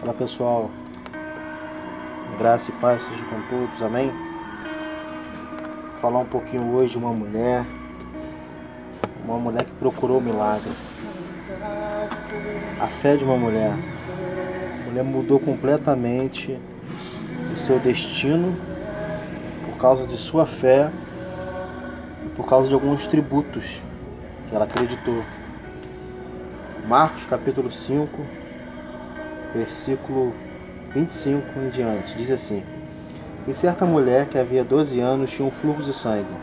Olá pessoal, graça e paz seja com todos, amém? Vou falar um pouquinho hoje de uma mulher que procurou o milagre. A fé de uma mulher. A mulher mudou completamente o seu destino por causa de sua fé e por causa de alguns tributos que ela acreditou. Marcos capítulo 5, versículo 25 em diante, diz assim: E certa mulher que havia 12 anos tinha um fluxo de sangue,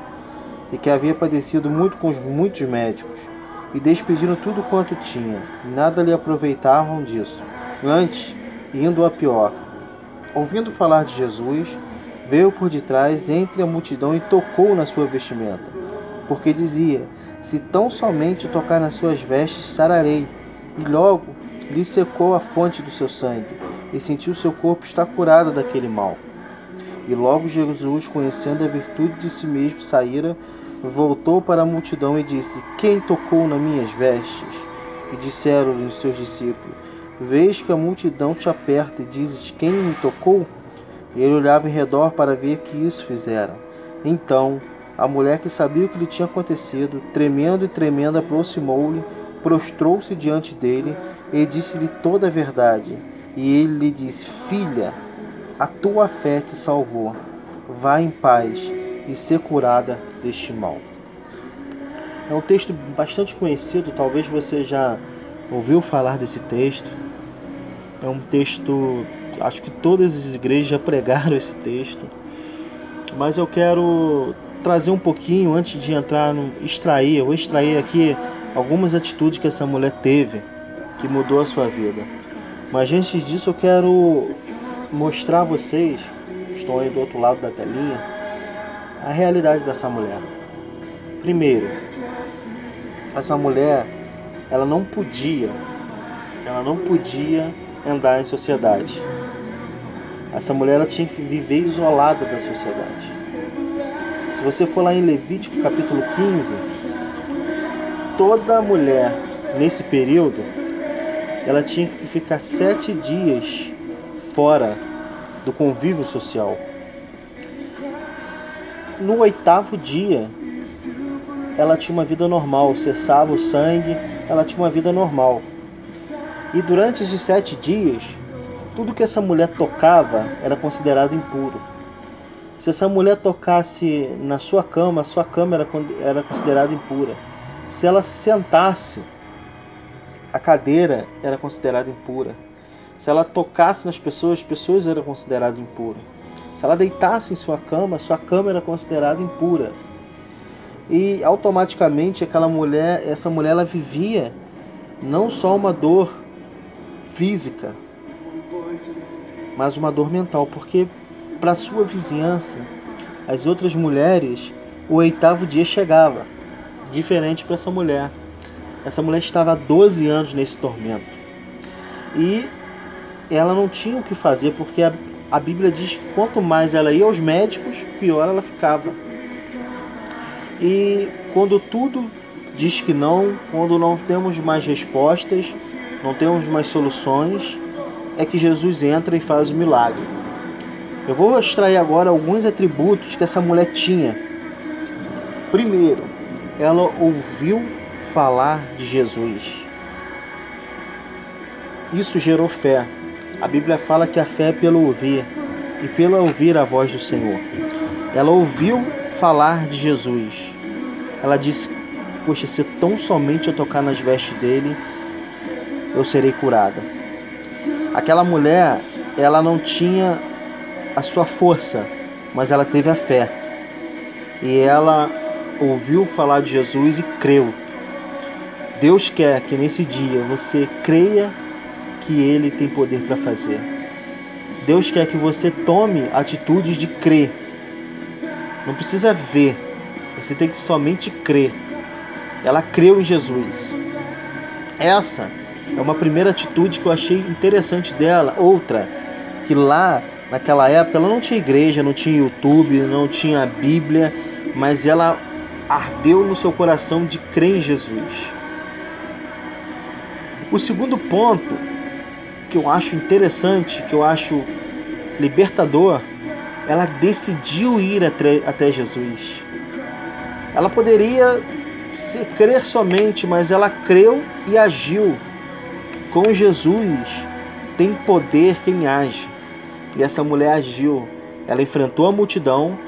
e que havia padecido muito com muitos médicos, e despediram tudo quanto tinha, e nada lhe aproveitavam disso. Antes, indo a pior, ouvindo falar de Jesus, veio por detrás entre a multidão e tocou na sua vestimenta, porque dizia: Se tão somente tocar nas suas vestes, sararei. E logo lhe secou a fonte do seu sangue, e sentiu seu corpo estar curado daquele mal. E logo Jesus, conhecendo a virtude de si mesmo, saíra, voltou para a multidão e disse: Quem tocou nas minhas vestes? E disseram-lhe os seus discípulos: Vês que a multidão te aperta e dizes: Quem me tocou? E ele olhava em redor para ver que isso fizeram. Então a mulher, que sabia o que lhe tinha acontecido, tremendo e tremendo, aproximou-lhe, prostrou-se diante dele e disse-lhe toda a verdade. E ele lhe disse: Filha, a tua fé te salvou. Vá em paz e ser curada deste mal. É um texto bastante conhecido, talvez você já ouviu falar desse texto. É um texto, acho que todas as igrejas já pregaram esse texto. Mas eu quero trazer um pouquinho, antes de entrar no eu vou extrair aqui algumas atitudes que essa mulher teve, que mudou a sua vida. Mas antes disso eu quero mostrar a vocês, estão aí do outro lado da telinha, a realidade dessa mulher. Primeiro, essa mulher, ela não podia andar em sociedade. Essa mulher, ela tinha que viver isolada da sociedade. Se você for lá em Levítico capítulo 15, toda mulher nesse período, ela tinha que ficar 7 dias fora do convívio social. No 8º dia, ela tinha uma vida normal, cessava o sangue, ela tinha uma vida normal. E durante esses 7 dias, tudo que essa mulher tocava era considerado impuro. Se essa mulher tocasse na sua cama era considerada impura. Se ela sentasse, a cadeira era considerada impura. Se ela tocasse nas pessoas, as pessoas eram consideradas impuras. Se ela deitasse em sua cama era considerada impura. E automaticamente essa mulher ela vivia não só uma dor física, mas uma dor mental, porque para sua vizinhança, as outras mulheres, o 8º dia chegava, diferente para essa mulher. Essa mulher estava há 12 anos nesse tormento. E ela não tinha o que fazer, porque a Bíblia diz que quanto mais ela ia aos médicos, pior ela ficava. E quando tudo diz que não, quando não temos mais respostas, não temos mais soluções, é que Jesus entra e faz o milagre. Eu vou extrair agora alguns atributos que essa mulher tinha. Primeiro, ela ouviu falar de Jesus. Isso gerou fé. A Bíblia fala que a fé é pelo ouvir, e pelo ouvir a voz do Senhor. Ela ouviu falar de Jesus. Ela disse: Poxa, se tão somente eu tocar nas vestes dele, eu serei curada. Aquela mulher, ela não tinha a sua força, mas ela teve a fé. E ela ouviu falar de Jesus e creu. Deus quer que nesse dia você creia que Ele tem poder para fazer. Deus quer que você tome atitudes de crer. Não precisa ver, você tem que somente crer. Ela creu em Jesus. Essa é uma primeira atitude que eu achei interessante dela. Outra, que lá naquela época ela não tinha igreja, não tinha YouTube, não tinha Bíblia, mas ela ardeu no seu coração de crer em Jesus. O segundo ponto que eu acho interessante, que eu acho libertador, ela decidiu ir até Jesus. Ela poderia crer somente, mas ela creu e agiu. Com Jesus tem poder quem age. E essa mulher agiu. Ela enfrentou a multidão,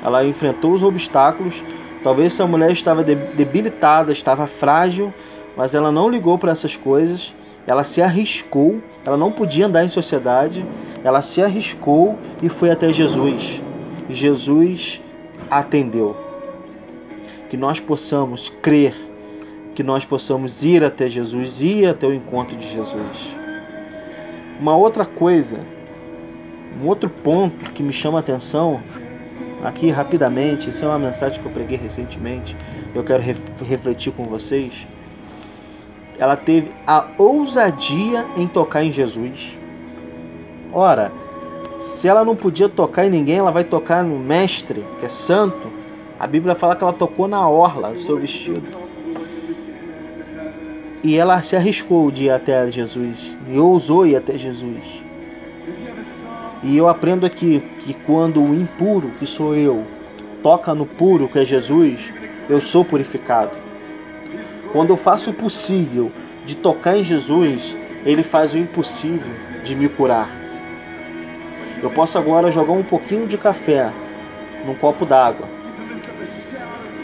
ela enfrentou os obstáculos. Talvez essa mulher estava debilitada, estava frágil, mas ela não ligou para essas coisas. Ela se arriscou, ela não podia andar em sociedade. Ela se arriscou e foi até Jesus. E Jesus a atendeu. Que nós possamos crer, que nós possamos ir até Jesus, ir até o encontro de Jesus. Uma outra coisa, um outro ponto que me chama a atenção, aqui rapidamente, isso é uma mensagem que eu preguei recentemente, eu quero refletir com vocês. Ela teve a ousadia em tocar em Jesus. Ora, se ela não podia tocar em ninguém, ela vai tocar no Mestre, que é santo. A Bíblia fala que ela tocou na orla do seu vestido. E ela se arriscou de ir até Jesus. E ousou ir até Jesus. E eu aprendo aqui que quando o impuro, que sou eu, toca no puro, que é Jesus, eu sou purificado. Quando eu faço o possível de tocar em Jesus, Ele faz o impossível de me curar. Eu posso agora jogar um pouquinho de café num copo d'água.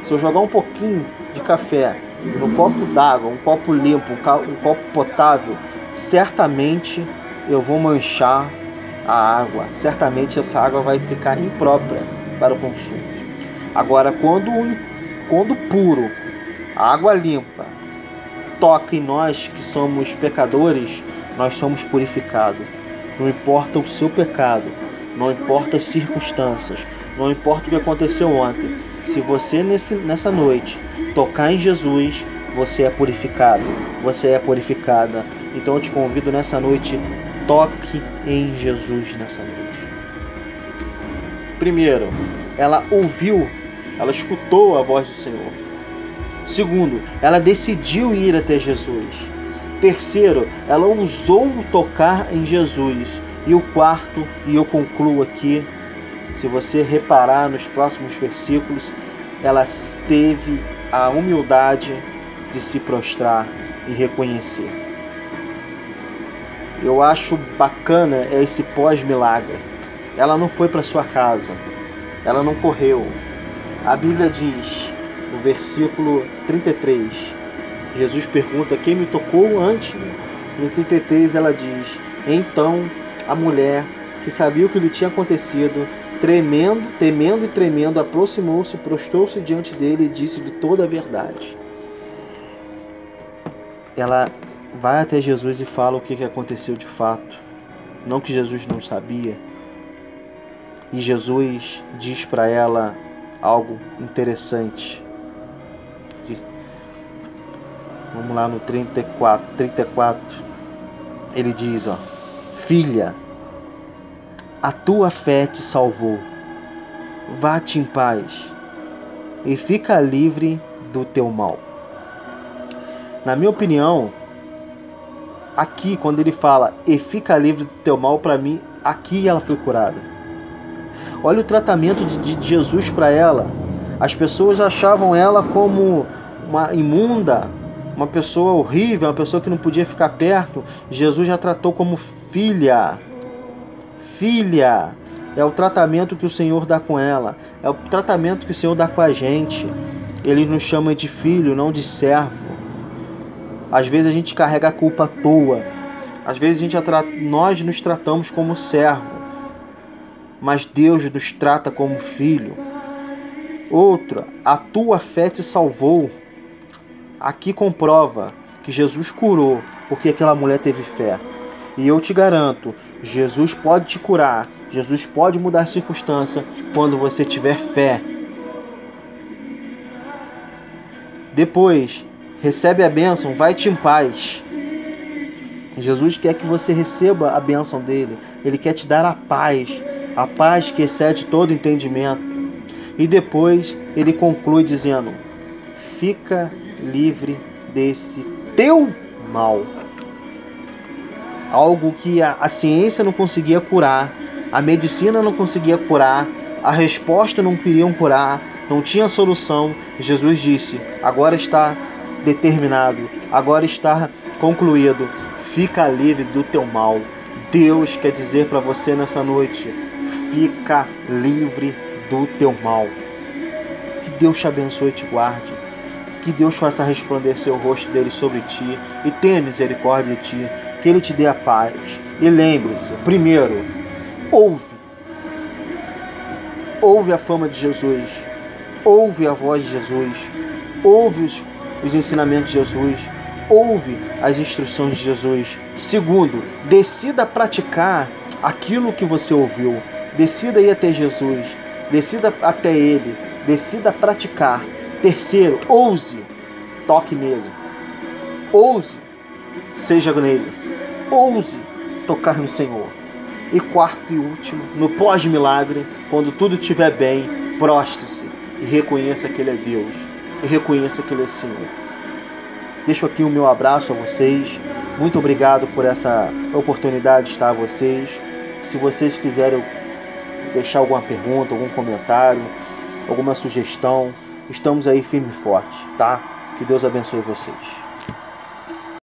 Se eu jogar um pouquinho de café no copo d'água, um copo limpo, um copo potável, certamente eu vou manchar a água. Certamente essa água vai ficar imprópria para o consumo. Agora, quando puro, a água limpa, toca em nós que somos pecadores, nós somos purificados. Não importa o seu pecado, não importa as circunstâncias, não importa o que aconteceu ontem. Se você nessa noite tocar em Jesus, você é purificado, você é purificada. Então eu te convido nessa noite, toque em Jesus nessa noite. Primeiro, ela ouviu, ela escutou a voz do Senhor. Segundo, ela decidiu ir até Jesus. Terceiro, ela ousou tocar em Jesus. E o quarto, e eu concluo aqui, se você reparar nos próximos versículos, ela teve a humildade de se prostrar e reconhecer. Eu acho bacana esse pós-milagre. Ela não foi para sua casa, ela não correu. A Bíblia diz, no versículo 33, Jesus pergunta quem me tocou antes. No 33 ela diz, então a mulher que sabia o que lhe tinha acontecido, temendo e tremendo, aproximou-se, prostrou-se diante dele e disse-lhe toda a verdade. Ela vai até Jesus e fala o que aconteceu de fato. Não que Jesus não sabia. E Jesus diz para ela algo interessante. Vamos lá no 34. Ele diz, filha, a tua fé te salvou. Vá-te em paz e fica livre do teu mal. Na minha opinião, aqui quando ele fala e fica livre do teu mal, para mim, aqui ela foi curada. Olha o tratamento de Jesus para ela. As pessoas achavam ela como uma imunda, uma pessoa horrível, uma pessoa que não podia ficar perto. Jesus já tratou como filha. Filha, é o tratamento que o Senhor dá com ela. É o tratamento que o Senhor dá com a gente. Ele nos chama de filho, não de servo. Às vezes a gente carrega a culpa à toa. Às vezes nós nos tratamos como servo. Mas Deus nos trata como filho. Outra, a tua fé te salvou. Aqui comprova que Jesus curou porque aquela mulher teve fé. E eu te garanto, Jesus pode te curar, Jesus pode mudar a circunstância quando você tiver fé. Depois, recebe a bênção, vai-te em paz. Jesus quer que você receba a bênção dele. Ele quer te dar a paz que excede todo entendimento. E depois ele conclui dizendo, fica livre desse teu mal. algo que a ciência não conseguia curar, a medicina não conseguia curar, a resposta não queriam curar, não tinha solução. Jesus disse: agora está determinado, agora está concluído, fica livre do teu mal. Deus quer dizer para você nessa noite: fica livre do teu mal. Que Deus te abençoe e te guarde. Que Deus faça resplandecer o rosto dele sobre ti e tenha misericórdia de ti. Que ele te dê a paz. E lembre-se, primeiro, ouve a fama de Jesus, ouve a voz de Jesus, ouve os ensinamentos de Jesus, ouve as instruções de Jesus. Segundo, decida praticar aquilo que você ouviu. Decida ir até Jesus, decida até Ele, decida praticar. Terceiro, ouse, toque nele, ouse, seja nele, ouse tocar no Senhor. E quarto e último, no pós-milagre, quando tudo estiver bem, prostre-se e reconheça que Ele é Deus, e reconheça que Ele é Senhor. Deixo aqui o meu abraço a vocês. Muito obrigado por essa oportunidade de estar a vocês. Se vocês quiserem deixar alguma pergunta, algum comentário, alguma sugestão, estamos aí firme e forte, tá? Que Deus abençoe vocês.